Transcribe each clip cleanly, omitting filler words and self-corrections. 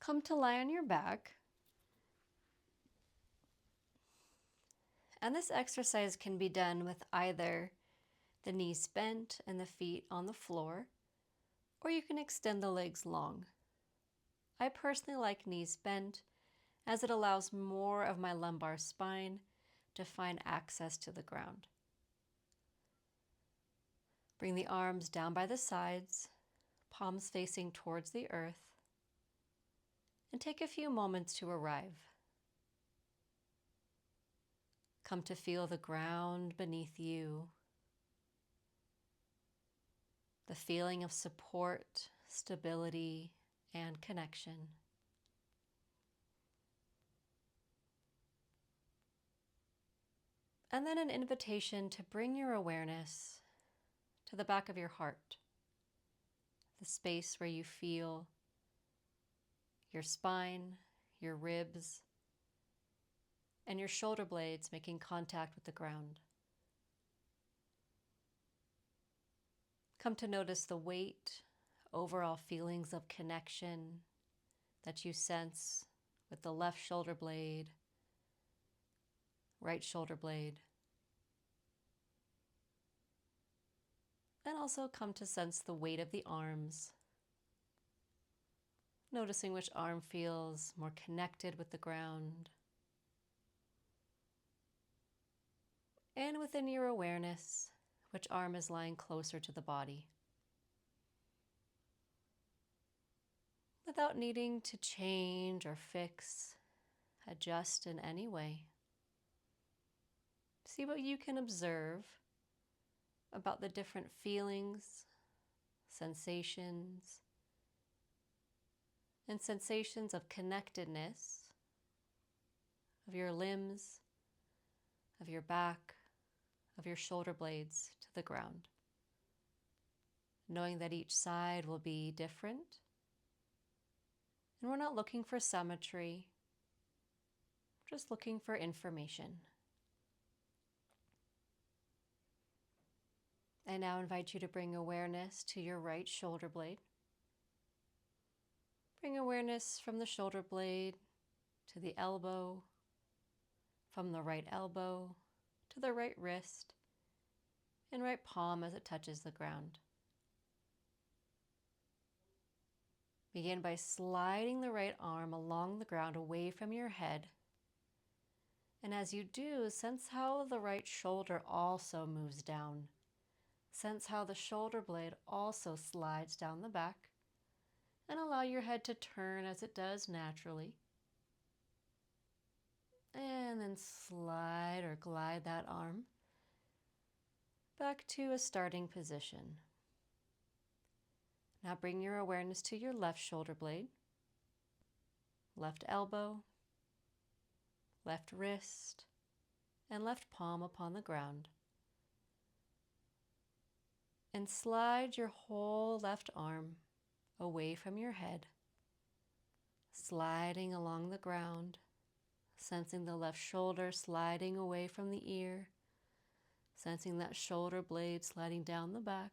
come to lie on your back. And this exercise can be done with either the knees bent and the feet on the floor, or you can extend the legs long. I personally like knees bent as it allows more of my lumbar spine to find access to the ground. Bring the arms down by the sides, palms facing towards the earth, and take a few moments to arrive. Come to feel the ground beneath you, the feeling of support, stability, and connection. And then an invitation to bring your awareness to the back of your heart, the space where you feel your spine, your ribs, and your shoulder blades making contact with the ground. Come to notice the weight, overall feelings of connection that you sense with the left shoulder blade, right shoulder blade. And also come to sense the weight of the arms, noticing which arm feels more connected with the ground. And within your awareness, which arm is lying closer to the body. Without needing to change or fix, adjust in any way. See what you can observe about the different feelings, sensations, and sensations of connectedness of your limbs, of your back, of your shoulder blades to the ground. Knowing that each side will be different. And we're not looking for symmetry, just looking for information. I now invite you to bring awareness to your right shoulder blade. Bring awareness from the shoulder blade to the elbow, from the right elbow to the right wrist, and right palm as it touches the ground. Begin by sliding the right arm along the ground away from your head. And as you do, sense how the right shoulder also moves down. Sense how the shoulder blade also slides down the back, and allow your head to turn as it does naturally. And then slide or glide that arm back to a starting position. Now bring your awareness to your left shoulder blade, left elbow, left wrist, and left palm upon the ground. And slide your whole left arm away from your head, sliding along the ground, sensing the left shoulder sliding away from the ear, sensing that shoulder blade sliding down the back,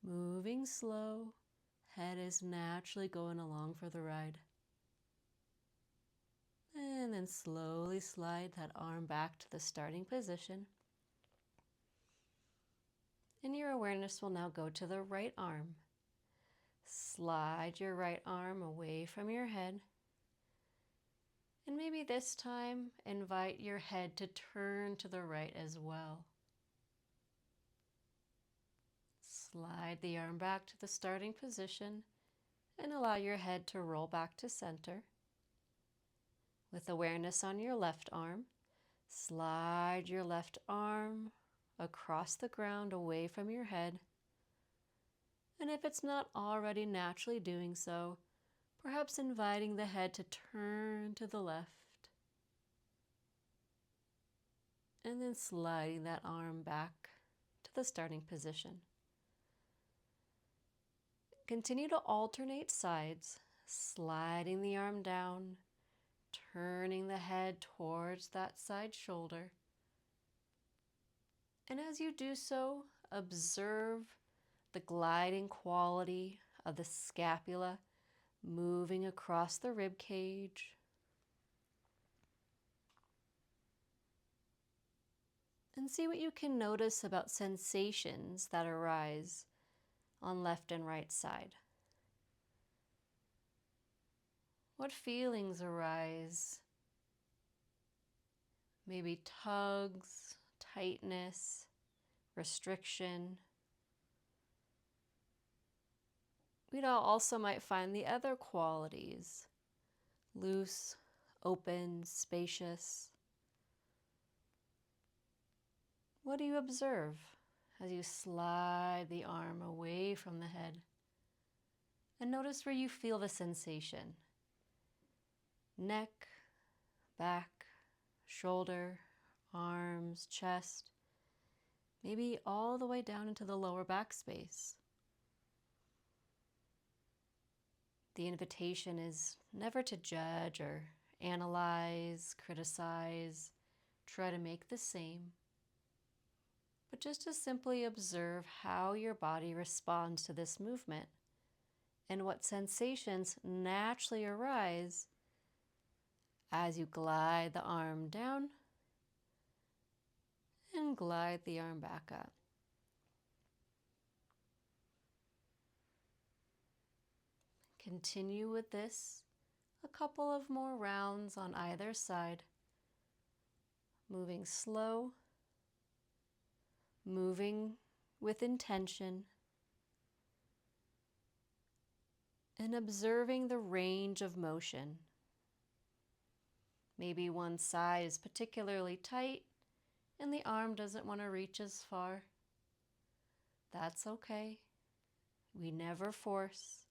moving slow, head is naturally going along for the ride. And then slowly slide that arm back to the starting position. And your awareness will now go to the right arm. Slide your right arm away from your head. And maybe this time, invite your head to turn to the right as well. Slide the arm back to the starting position and allow your head to roll back to center. With awareness on your left arm, slide your left arm across the ground away from your head. And if it's not already naturally doing so, perhaps inviting the head to turn to the left. And then sliding that arm back to the starting position. Continue to alternate sides, sliding the arm down, turning the head towards that side shoulder. And as you do so, observe the gliding quality of the scapula, moving across the rib cage. And see what you can notice about sensations that arise on left and right side. What feelings arise? Maybe tugs, tightness, restriction. We also might find the other qualities: loose, open, spacious. What do you observe as you slide the arm away from the head? And notice where you feel the sensation. Neck, back, shoulder, arms, chest, maybe all the way down into the lower back space. The invitation is never to judge or analyze, criticize, try to make the same, but just to simply observe how your body responds to this movement and what sensations naturally arise as you glide the arm down and glide the arm back up. Continue with this a couple of more rounds on either side, moving slow, moving with intention, and observing the range of motion. Maybe one side is particularly tight and the arm doesn't want to reach as far. That's okay. We never force.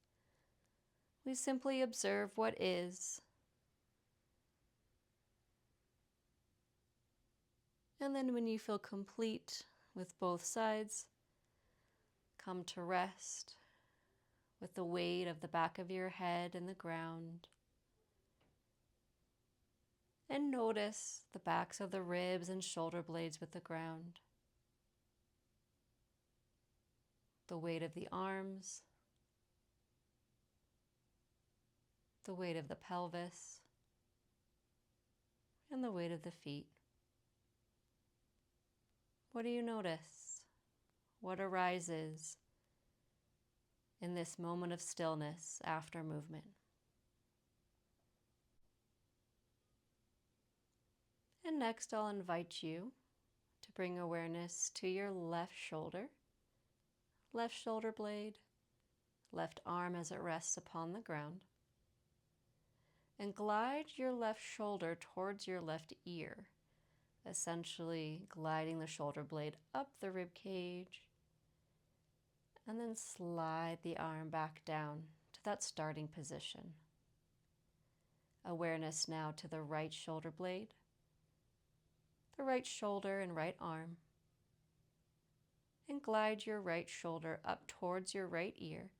We simply observe what is. And then when you feel complete with both sides, come to rest with the weight of the back of your head in the ground. And notice the backs of the ribs and shoulder blades with the ground. The weight of the arms, the weight of the pelvis, and the weight of the feet. What do you notice? What arises in this moment of stillness after movement? And next, I'll invite you to bring awareness to your left shoulder blade, left arm as it rests upon the ground. And glide your left shoulder towards your left ear, essentially gliding the shoulder blade up the rib cage, and then slide the arm back down to that starting position. Awareness now to the right shoulder blade, the right shoulder and right arm, and glide your right shoulder up towards your right ear,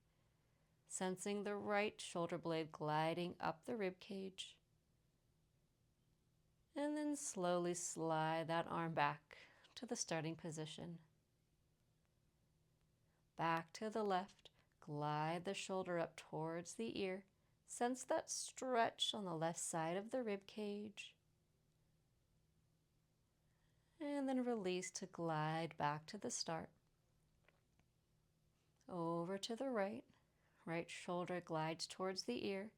sensing the right shoulder blade gliding up the rib cage. And then slowly slide that arm back to the starting position. Back to the left, glide the shoulder up towards the ear. Sense that stretch on the left side of the rib cage. And then release to glide back to the start. Over to the right. Right shoulder glides towards the ear.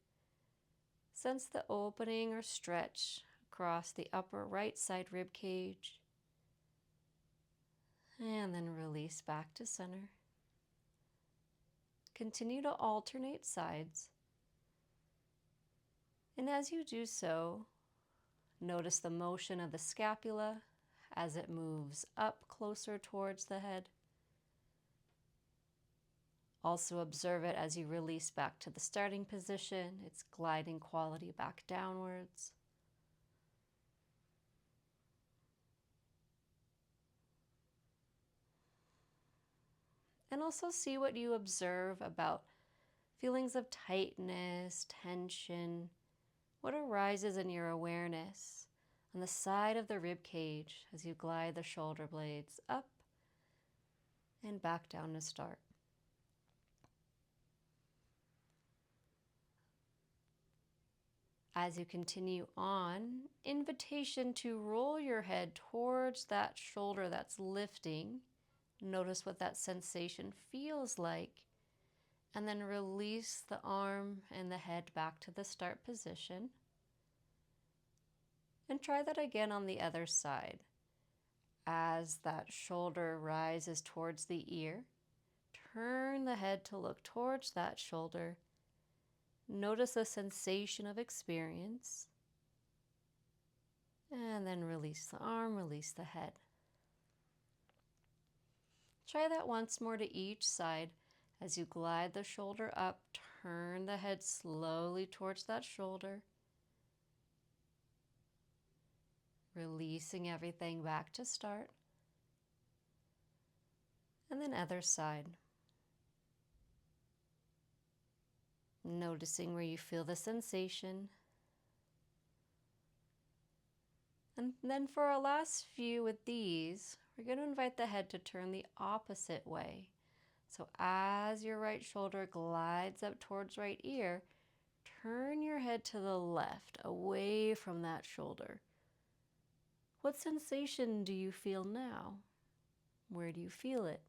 Sense the opening or stretch across the upper right side rib cage. And then release back to center. Continue to alternate sides. And as you do so, notice the motion of the scapula as it moves up closer towards the head. Also observe it as you release back to the starting position, its gliding quality back downwards. And also see what you observe about feelings of tightness, tension, what arises in your awareness on the side of the rib cage as you glide the shoulder blades up and back down to start. As you continue on, invitation to roll your head towards that shoulder that's lifting. Notice what that sensation feels like. And then release the arm and the head back to the start position. And try that again on the other side. As that shoulder rises towards the ear, turn the head to look towards that shoulder. Notice the sensation of experience. And then release the arm, release the head. Try that once more to each side. As you glide the shoulder up, turn the head slowly towards that shoulder. Releasing everything back to start. And then other side. Noticing where you feel the sensation. And then for our last few with these, we're going to invite the head to turn the opposite way. So as your right shoulder glides up towards right ear, turn your head to the left, away from that shoulder. What sensation do you feel now? Where do you feel it?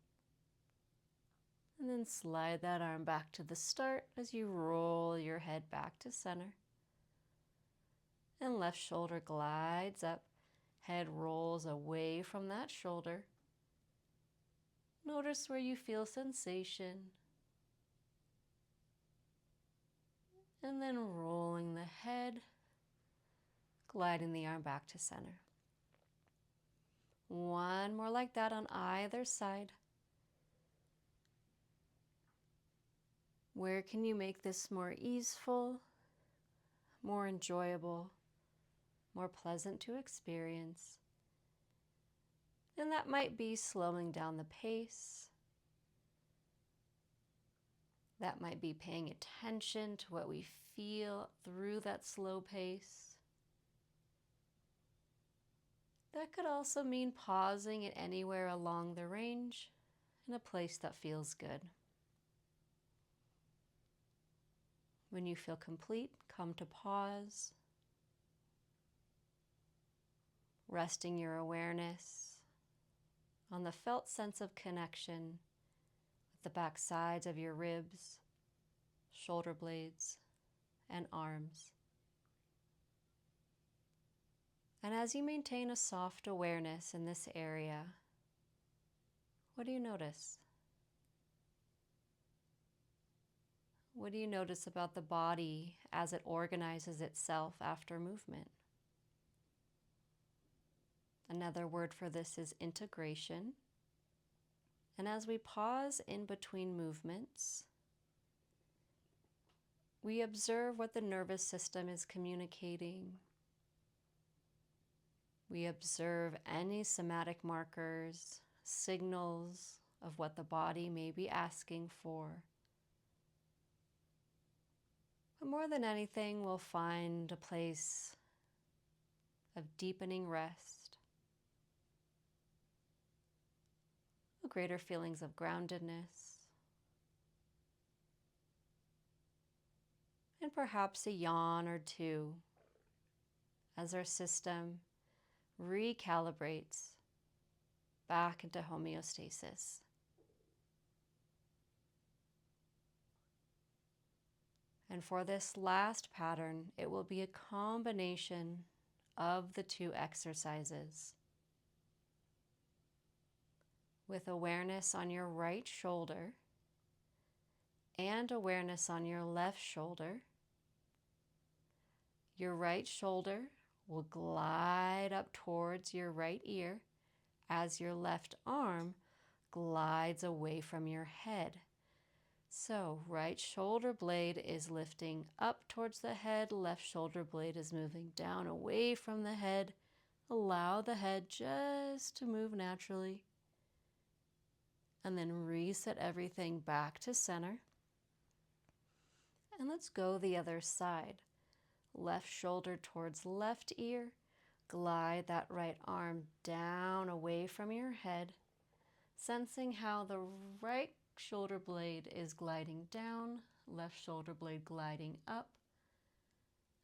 And then slide that arm back to the start as you roll your head back to center. And left shoulder glides up, head rolls away from that shoulder. Notice where you feel sensation. And then rolling the head, gliding the arm back to center. One more like that on either side. Where can you make this more easeful, more enjoyable, more pleasant to experience? And that might be slowing down the pace. That might be paying attention to what we feel through that slow pace. That could also mean pausing at anywhere along the range in a place that feels good. When you feel complete, come to pause, resting your awareness on the felt sense of connection with the back sides of your ribs, shoulder blades, and arms. And as you maintain a soft awareness in this area, what do you notice? What do you notice about the body as it organizes itself after movement? Another word for this is integration. And as we pause in between movements, we observe what the nervous system is communicating. We observe any somatic markers, signals of what the body may be asking for. But more than anything, we'll find a place of deepening rest, greater feelings of groundedness, and perhaps a yawn or two as our system recalibrates back into homeostasis. And for this last pattern, it will be a combination of the two exercises. With awareness on your right shoulder and awareness on your left shoulder, your right shoulder will glide up towards your right ear as your left arm glides away from your head. So right shoulder blade is lifting up towards the head, left shoulder blade is moving down away from the head. Allow the head just to move naturally. And then reset everything back to center. And let's go the other side. Left shoulder towards left ear. Glide that right arm down away from your head, sensing how the right shoulder blade is gliding down, left shoulder blade gliding up,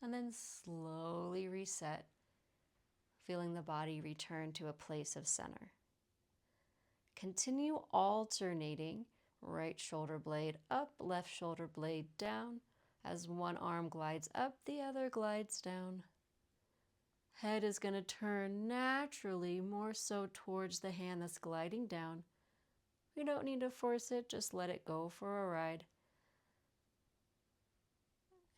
and then slowly reset, feeling the body return to a place of center. Continue alternating right shoulder blade up, left shoulder blade down. As one arm glides up, the other glides down. Head is going to turn naturally more so towards the hand that's gliding down. We don't need to force it, just let it go for a ride.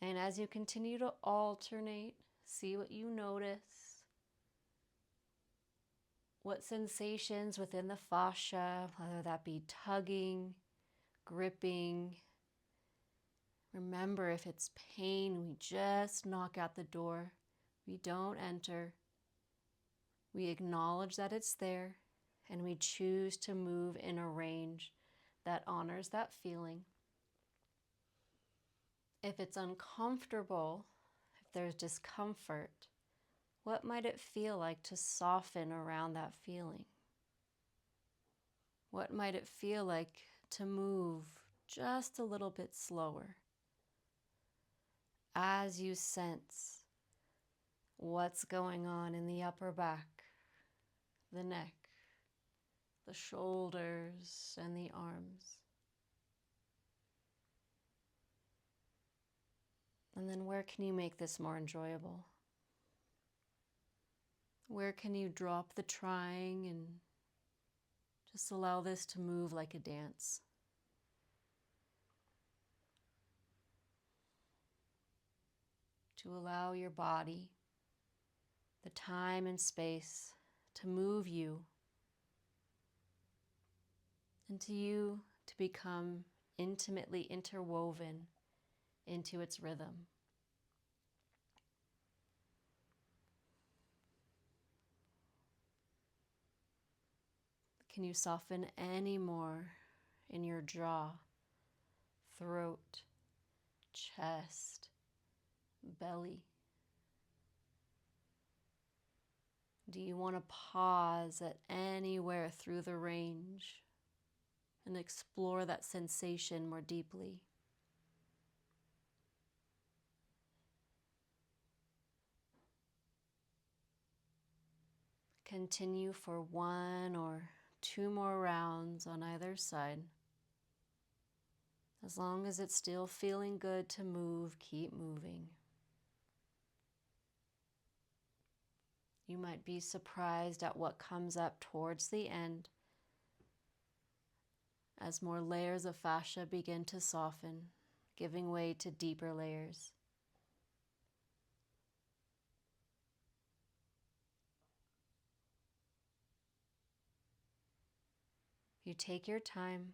And as you continue to alternate, see what you notice. What sensations within the fascia, whether that be tugging, gripping. Remember, if it's pain, we just knock out the door. We don't enter. We acknowledge that it's there, and we choose to move in a range that honors that feeling. If it's uncomfortable, if there's discomfort, what might it feel like to soften around that feeling? What might it feel like to move just a little bit slower as you sense what's going on in the upper back, the neck, the shoulders, and the arms? And then where can you make this more enjoyable? Where can you drop the trying and just allow this to move like a dance? To allow your body the time and space to move you, and to you to become intimately interwoven into its rhythm. Can you soften any more in your jaw, throat, chest, belly? Do you want to pause at anywhere through the range and explore that sensation more deeply? Continue for 1 or 2 more rounds on either side. As long as it's still feeling good to move, keep moving. You might be surprised at what comes up towards the end as more layers of fascia begin to soften, giving way to deeper layers. You take your time.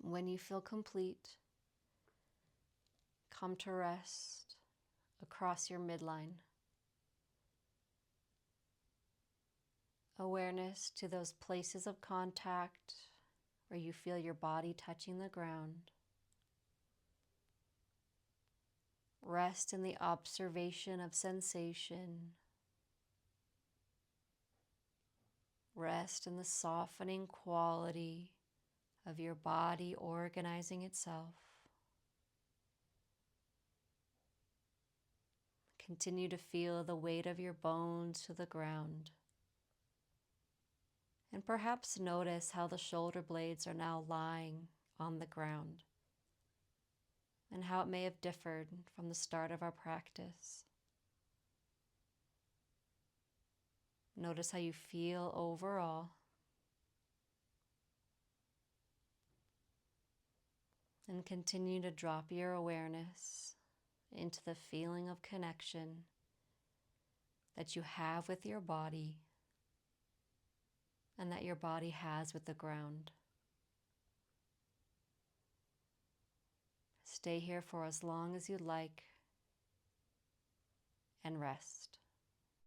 When you feel complete, come to rest across your midline. Awareness to those places of contact where you feel your body touching the ground. Rest in the observation of sensation. Rest in the softening quality of your body organizing itself. Continue to feel the weight of your bones to the ground. And perhaps notice how the shoulder blades are now lying on the ground, and how it may have differed from the start of our practice. Notice how you feel overall. And continue to drop your awareness into the feeling of connection that you have with your body and that your body has with the ground. Stay here for as long as you like and rest.